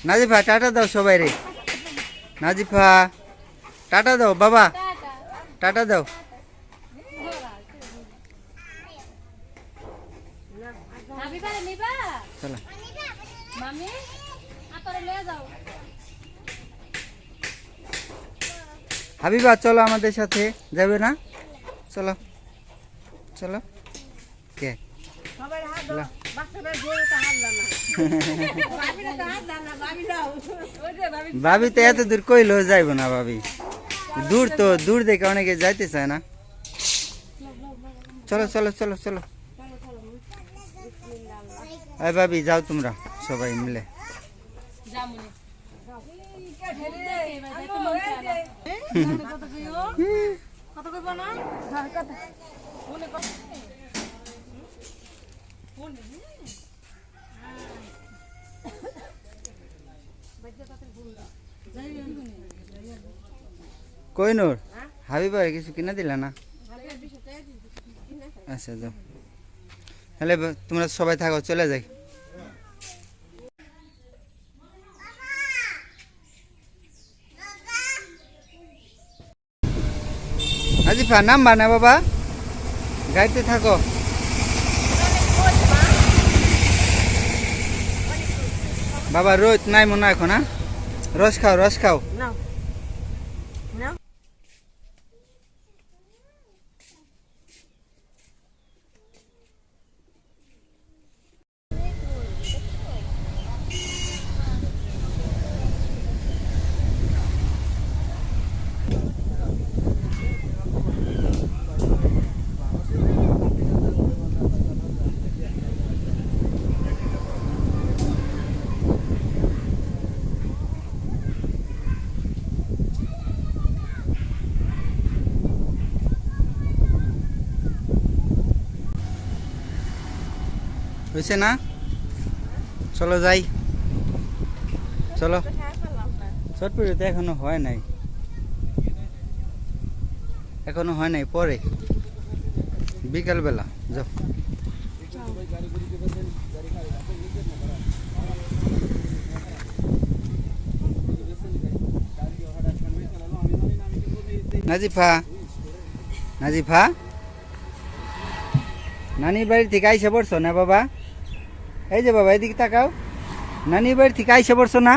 Nazifa tata দাও সবাই রে। নাজিফা টাটা দাও বাবা, টাটা দাও। চলো হাবিবা, চলো আমাদের সাথে যাবে না? চলো চলো। কে ভাবি তো এত দূর কইলেও যাইব না ভাবি, দূর তো, দূর দেখে অনেকে যাইতে চায় না। চলো চলো চলো চলো। এই ভাবি যাও তোমরা সবাই মিলে। কই নূর, হাবিবা কিছু কিনা দিলা না? আচ্ছা যাও, তাহলে তোমরা সবাই থাকো, চলে যাই। আজিফা নামবা না বাবা, গাড়িতে থাকো। বাবা রোদ নাই মনে এখন, না রস খাও, রস খাও। হয়েছে না? চলো যাই, চলো। ছটপুজো তো এখনো হয় নাই, এখনো হয় নাই, পরে বিকাল বেলা যাও। নাজিফা, নাজিফা নানির বাড়ি থেকে আইসা পড়ছো না বাবা? এই যে বাবা এদিকে তাকাও, নানির বাড়ি থেকে আইসা পড়ছো না?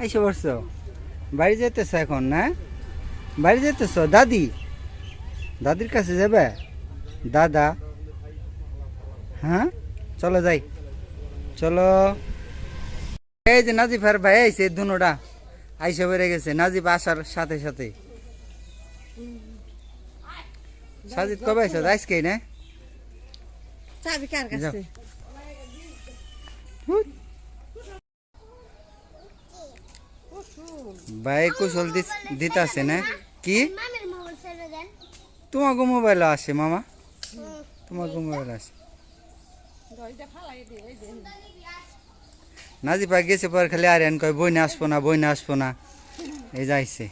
আইসা পড়ছো, বাড়ি যেতেছ এখন না? বাড়ি যেতেছ? দাদি, দাদির কাছে যাবে? দাদা, হ্যাঁ চলো যাই, চলো। এই যে নাজিফার ভাই আইসে, দুনোটা আইসা বেড়ে গেছে নাজিফ আসার সাথে সাথে। সাজিদ কবে আইসো? আজকেই না? ভাই কুশল দিতাছে না কি? তোমাকে মোবাইল আসে মামা, তোমাকে মোবাইল আসে। নাজিফা গেছে পর খালি আরেন কয় বই না আসবো না, বই না আসবো না, এই যাইছে।